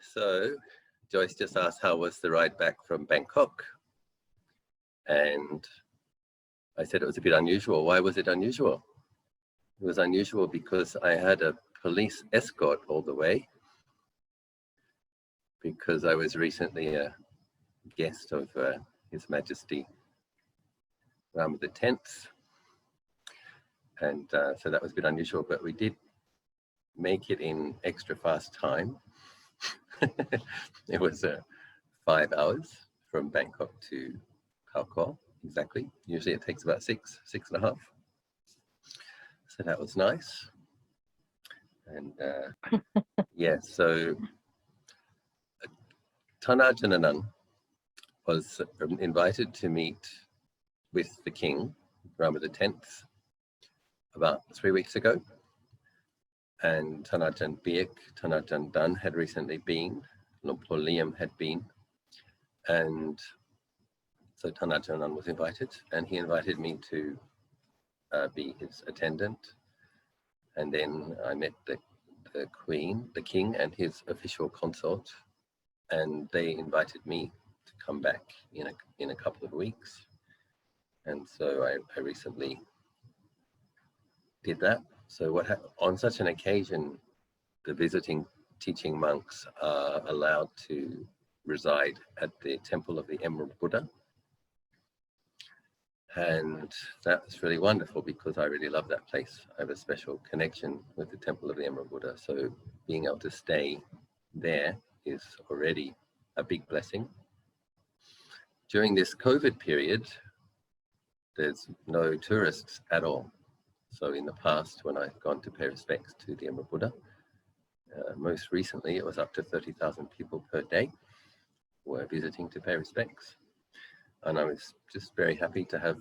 So Joyce just asked, how was the ride back from Bangkok? And I said it was a bit unusual. Why was it unusual? It was unusual because I had a police escort all the way, because I was recently a guest of His Majesty Rama the 10th. And so that was a bit unusual, but we did make it in extra fast time. It was 5 hours from Bangkok to Khao Ko, exactly. Usually it takes about six and a half. So that was nice. And yeah, so Tana Jananan was invited to meet with the king, Rama the 10th, about 3 weeks ago. And Tanajan Biak, Tanajan Dan had recently been, Lumpur Liam had been. And so Tanajan was invited, and he invited me to be his attendant. And then I met the Queen, the King, and his official consort, and they invited me to come back in a couple of weeks. And so I recently did that. So on such an occasion, the visiting teaching monks are allowed to reside at the Temple of the Emerald Buddha. And that was really wonderful because I really love that place. I have a special connection with the Temple of the Emerald Buddha. So being able to stay there is already a big blessing. During this COVID period, there's no tourists at all. So in the past, when I've gone to pay respects to the Emerald Buddha, most recently it was up to 30,000 people per day were visiting to pay respects. And I was just very happy to have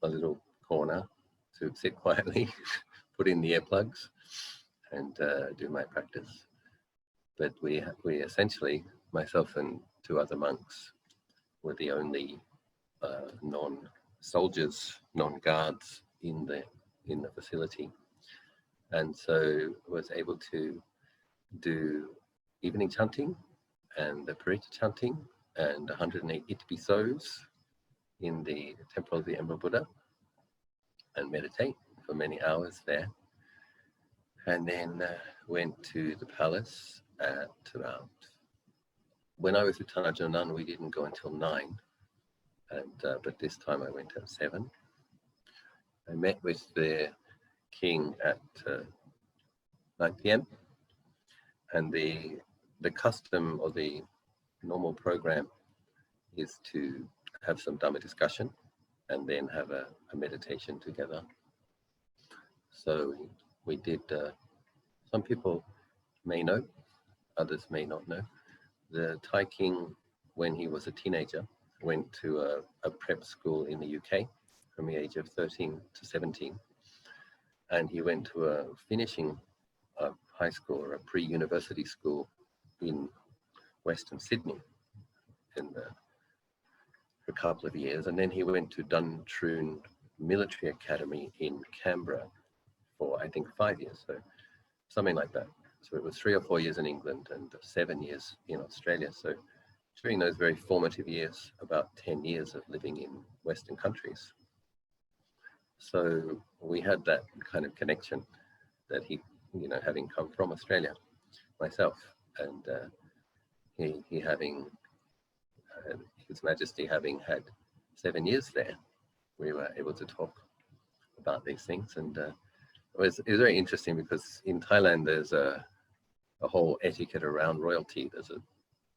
a little corner to sit quietly, put in the earplugs and do my practice. But we essentially, myself and 2 other monks, were the only non-soldiers, non-guards in the facility. And so I was able to do evening chanting and the Parita chanting and 108 Itpisos in the Temple of the Emerald Buddha and meditate for many hours there. And then went to the palace at about, when I was with Tanajan Nun, we didn't go until 9. And but this time I went at 7. I met with the king at 9 p.m. and the custom or the normal program is to have some Dhamma discussion and then have a meditation together. So we did, some people may know, others may not know. The Thai king, when he was a teenager, went to a prep school in the UK from the age of 13 to 17. And he went to a finishing high school or a pre-university school in Western Sydney for a couple of years. And then he went to Duntroon Military Academy in Canberra for, I think, 5 years. So something like that. So it was 3 or 4 years in England and 7 years in Australia. So during those very formative years, about 10 years of living in Western countries. So we had that kind of connection that he, having come from Australia myself, and he having, His Majesty having had 7 years there, we were able to talk about these things. And it was very interesting because in Thailand, there's a whole etiquette around royalty.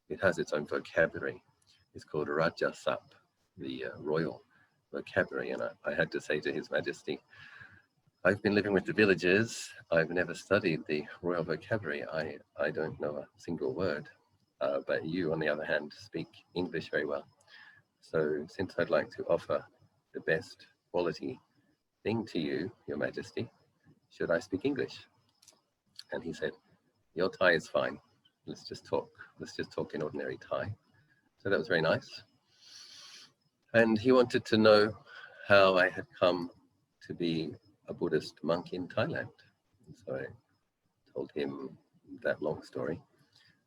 It has its own vocabulary. It's called Raja Sap, the royal vocabulary. And I had to say to His Majesty, I've been living with the villagers. I've never studied the royal vocabulary. I don't know a single word. But you, on the other hand, speak English very well. So since I'd like to offer the best quality thing to you, Your Majesty, should I speak English? And he said, your Thai is fine. Let's just talk. Let's just talk in ordinary Thai. So that was very nice. And he wanted to know how I had come to be a Buddhist monk in Thailand. So I told him that long story.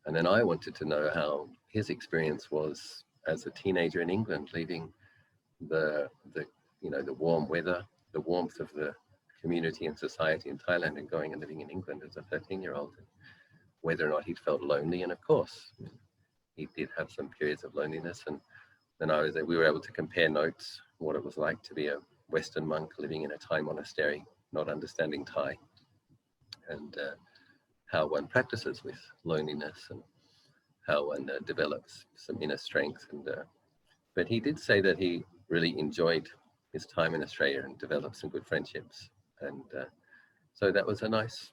And then I wanted to know how his experience was as a teenager in England, leaving the the warm weather, the warmth of the community and society in Thailand, and going and living in England as a 13-year-old, whether or not he'd felt lonely. And of course, he did have some periods of loneliness. And then we were able to compare notes, what it was like to be a Western monk living in a Thai monastery, not understanding Thai, and how one practices with loneliness and how one develops some inner strength. And but he did say that he really enjoyed his time in Australia and developed some good friendships. And so that was a nice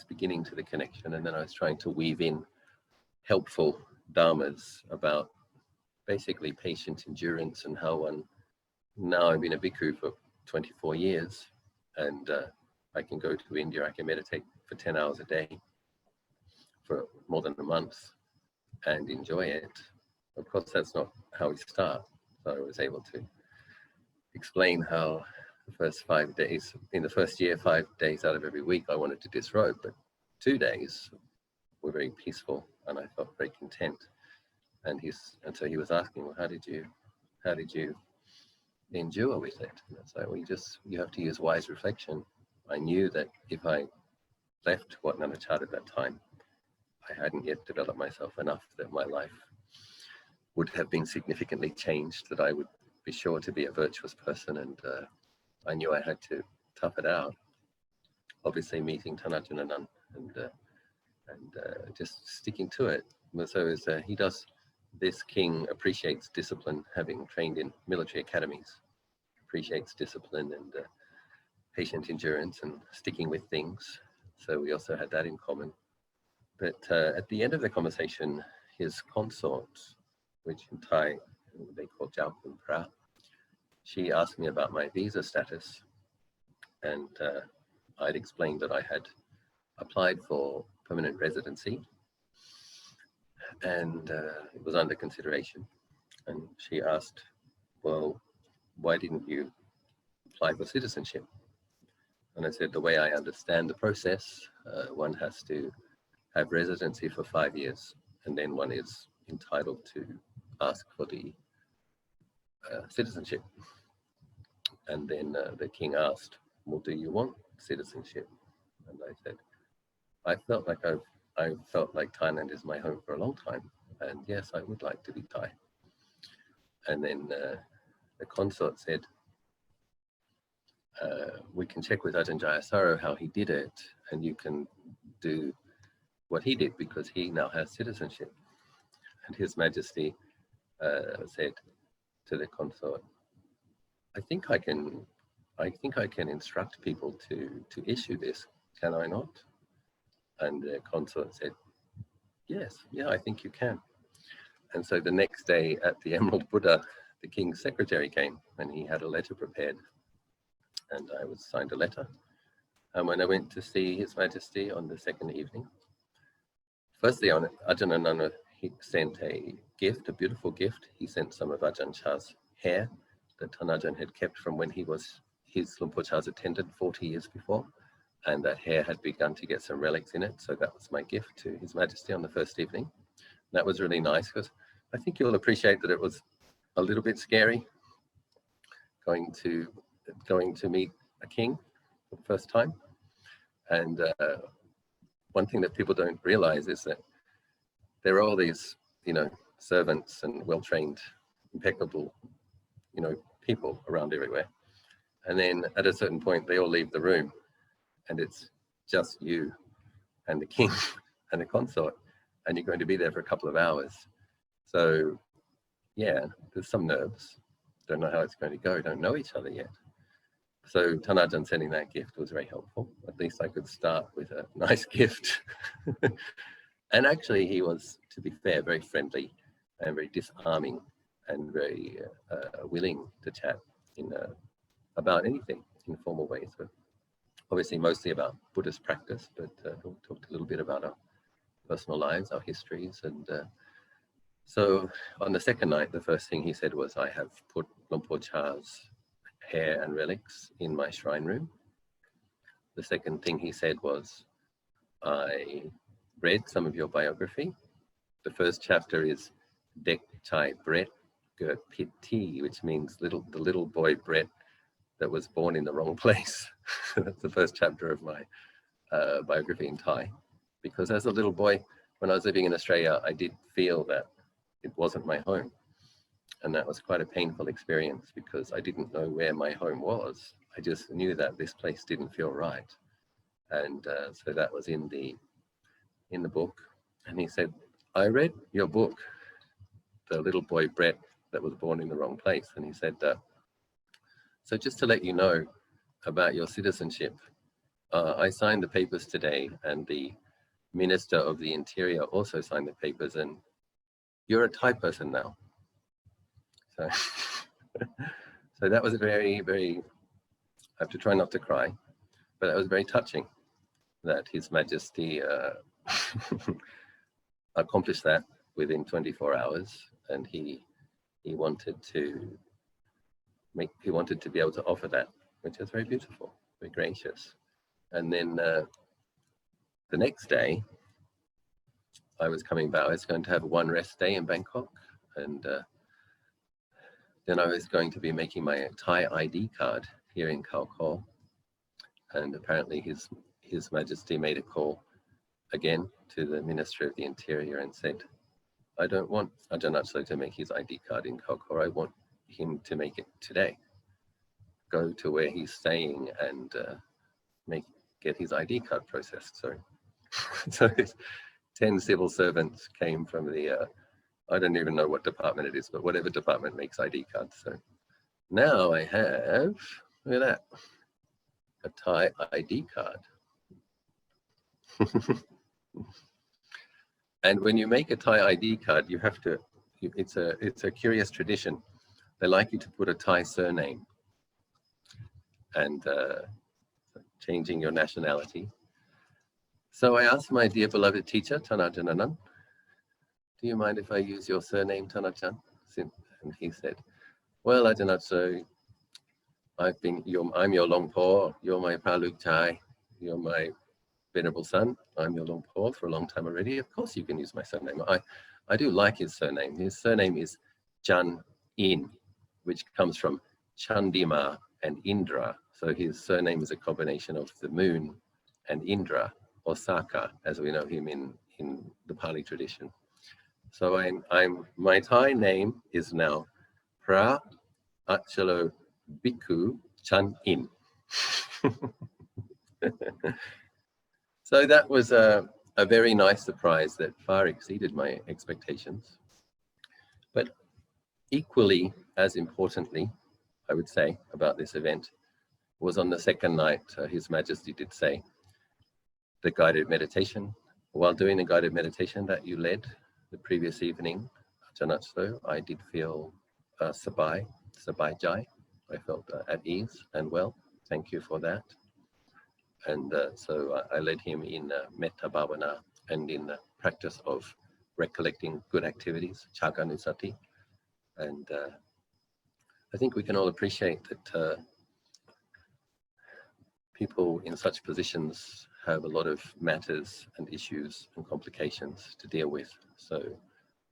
beginning to the connection. And then I was trying to weave in helpful dharmas about basically patient endurance and how one, now I've been a bhikkhu for 24 years, and I can go to India, I can meditate for 10 hours a day for more than a month and enjoy it. Of course, that's not how we start. So I was able to explain how the first 5 days, in the first year, 5 days out of every week, I wanted to disrobe, but 2 days were very peaceful and I felt very content. And so he was asking, well, how did you endure with it? And it's like, well, you have to use wise reflection. I knew that if I left Wat Nanachat at that time, I hadn't yet developed myself enough that my life would have been significantly changed, that I would be sure to be a virtuous person. And I knew I had to tough it out. Obviously meeting Thanajan and just sticking to it. So this king appreciates discipline, having trained in military academies, appreciates discipline and patient endurance and sticking with things. So we also had that in common. But at the end of the conversation, his consort, which in Thai they call Jau Kun Pra, she asked me about my visa status. And I'd explained that I had applied for permanent residency and it was under consideration. And she asked, well, why didn't you apply for citizenship? And I said, the way I understand the process, one has to have residency for 5 years, and then one is entitled to ask for the citizenship. And then the king asked, well, do you want citizenship? And I said, I felt like Thailand is my home for a long time, and yes, I would like to be Thai. And then the consort said, we can check with Ajahn Jayasaro how he did it, and you can do what he did because he now has citizenship. And His Majesty said to the consort, I think I can instruct people to issue this, can I not? And the consort said, yes, yeah, I think you can. And so the next day at the Emerald Buddha, the king's secretary came and he had a letter prepared, and I was signed a letter. And when I went to see His Majesty on the second evening, firstly on Ajahn Ananda, he sent a gift, a beautiful gift. He sent some of Ajahn Chah's hair that Thanajan had kept from when he was his Luang Por Chah's attendant 40 years before. And that hair had begun to get some relics in it. So that was my gift to His Majesty on the first evening. That was really nice because I think you'll appreciate that it was a little bit scary going to meet a king for the first time. And one thing that people don't realize is that there are all these, servants and well-trained, impeccable, people around everywhere. And then at a certain point, they all leave the room and it's just you and the king and the consort, and you're going to be there for a couple of hours. So yeah, there's some nerves. Don't know how it's going to go, don't know each other yet. So Thanajan sending that gift was very helpful. At least I could start with a nice gift. And actually he was, to be fair, very friendly and very disarming and very willing to chat about anything in formal ways. But obviously mostly about Buddhist practice, but we talked a little bit about our personal lives, our histories. And so on the second night, the first thing he said was, I have put Luang Por Chah's hair and relics in my shrine room. The second thing he said was, I read some of your biography The first chapter is Dek Chai Bret Gert Pit Ti, which means the little boy Brett that was born in the wrong place. That's the first chapter of my biography in Thai. Because as a little boy, when I was living in Australia, I did feel that it wasn't my home. And that was quite a painful experience because I didn't know where my home was. I just knew that this place didn't feel right. And so that was in the book. And he said, I read your book, The Little Boy Brett That Was Born in the Wrong Place. And he said, so just to let you know about your citizenship, I signed the papers today, and the Minister of the Interior also signed the papers, and you're a Thai person now. So, so that was a very, very, I have to try not to cry, but that was very touching that His Majesty accomplished that within 24 hours, and he wanted to be able to offer that, which is very beautiful, very gracious. And then the next day, I was coming back. I was going to have one rest day in Bangkok, and then I was going to be making my Thai ID card here in Khao Koh. And apparently His Majesty made a call again to the Minister of the Interior and said, I don't want Ajahn to make his ID card in Khao Koh. I want him to make it today. Go to where he's staying and get his ID card processed. So 10 civil servants came from the, I don't even know what department it is, but whatever department makes ID cards. So now I have, look at that, a Thai ID card. And when you make a Thai ID card, you have to, it's a curious tradition. They like you to put a Thai surname and changing your nationality. So I asked my dear beloved teacher, Ajahn, do you mind if I use your surname, Ajahn? And he said, well, Ajahn, so I'm your Long Po, you're my Praluk Chai, you're my venerable son, I'm your Long Po for a long time already. Of course you can use my surname. I do like his surname. His surname is Jan In, which comes from Chandima and Indra. So his surname is a combination of the moon and Indra, or Saka, as we know him in the Pali tradition. So my Thai name is now Pra Achalo Bhikkhu Chan In. So that was a very nice surprise that far exceeded my expectations. But equally as importantly, I would say, about this event was on the second night, His Majesty did say, the guided meditation. While doing the guided meditation that you led the previous evening, Ajahn, I did feel sabai jai. I felt at ease and well. Thank you for that. And so I led him in metta bhavana and in the practice of recollecting good activities, chaganusati. And I think we can all appreciate that people in such positions have a lot of matters and issues and complications to deal with. So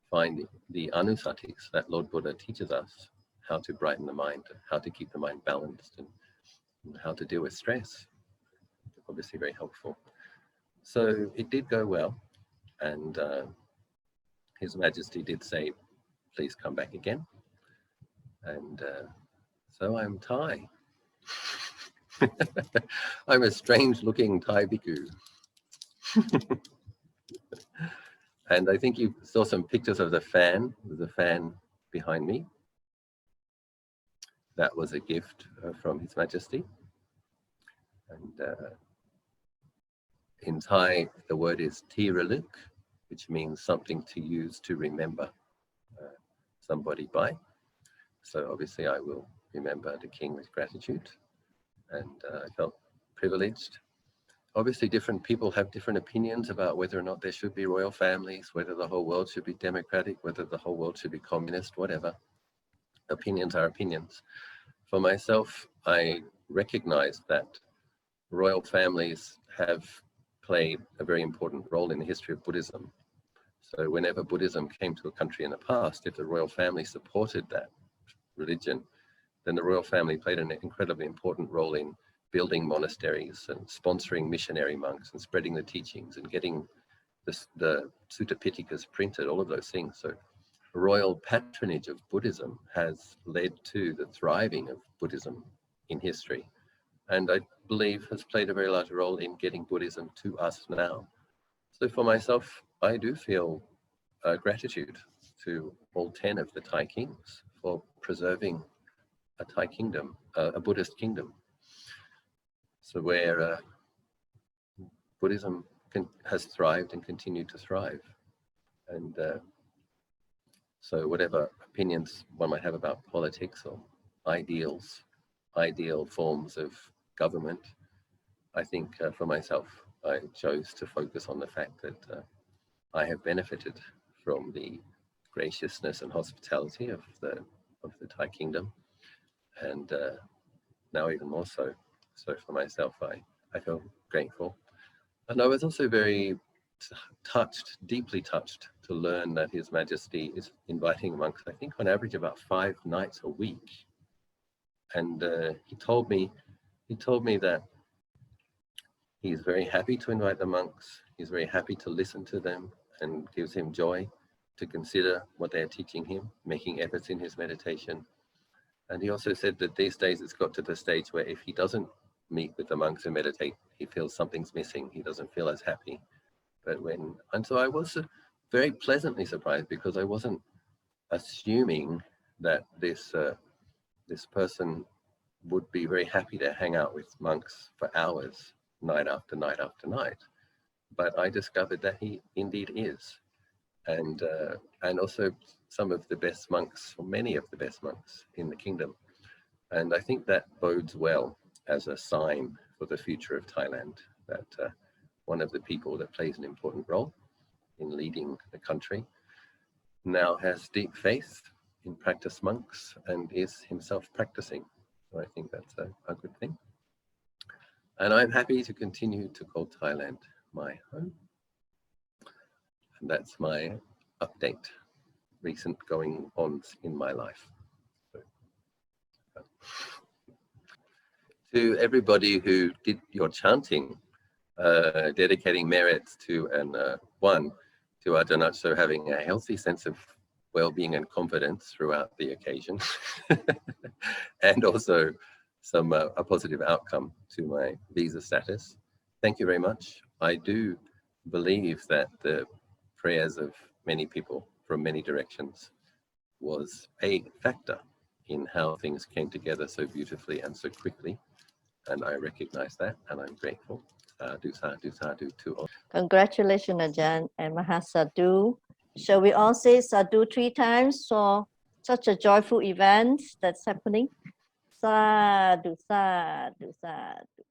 find the anusatis that Lord Buddha teaches us, how to brighten the mind, how to keep the mind balanced, and how to deal with stress. Obviously very helpful. So it did go well, and His Majesty did say, please come back again. And so I'm Thai. I'm a strange looking Thai bhikkhu. And I think you saw some pictures of the fan. There's a fan behind me. That was a gift from His Majesty. And in Thai, the word is tiraluk, which means something to use to remember somebody by. So obviously I will remember the King with gratitude. And I felt privileged. Obviously different people have different opinions about whether or not there should be royal families, whether the whole world should be democratic, whether the whole world should be communist, whatever. Opinions are opinions. For myself, I recognize that royal families have played a very important role in the history of Buddhism. So whenever Buddhism came to a country in the past, if the royal family supported that religion, then the royal family played an incredibly important role in building monasteries and sponsoring missionary monks and spreading the teachings and getting the Sutta Pitakas printed, all of those things. So royal patronage of Buddhism has led to the thriving of Buddhism in history, and I believe has played a very large role in getting Buddhism to us now. So for myself, I do feel gratitude to all 10 of the Thai kings for preserving a Thai kingdom, a Buddhist kingdom. So where Buddhism has thrived and continued to thrive. And so whatever opinions one might have about politics or ideal forms of government, I think for myself, I chose to focus on the fact that I have benefited from the graciousness and hospitality of the Thai kingdom, and now even more so. So for myself, I feel grateful. And I was also very touched, deeply touched, to learn that His Majesty is inviting monks, I think on average about 5 nights a week. And he told me that he's very happy to invite the monks. He's very happy to listen to them, and gives him joy to consider what they're teaching him, making efforts in his meditation. And he also said that these days it's got to the stage where if he doesn't meet with the monks and meditate, he feels something's missing. He doesn't feel as happy. And so I was very pleasantly surprised, because I wasn't assuming that this person would be very happy to hang out with monks for hours, night after night after night. But I discovered that he indeed is. And also some of the best monks, or many of the best monks in the kingdom. And I think that bodes well as a sign for the future of Thailand, that one of the people that plays an important role in leading the country now has deep faith in practice monks and is himself practicing. So I think that's a good thing. And I'm happy to continue to call Thailand my home. And that's my update, recent going-ons in my life. To everybody who did your chanting, dedicating merits to to Ajahn, so having a healthy sense of well-being and confidence throughout the occasion, and also a positive outcome to my visa status. Thank you very much. I do believe that the prayers of many people from many directions was a factor in how things came together so beautifully and so quickly. And I recognize that, and I'm grateful. Sadhu, sadhu, sadhu to all. Congratulations, Ajahn and Mahasadu. Shall we all say sadhu 3 times for such a joyful event that's happening? Sadhu, sadhu, sadhu.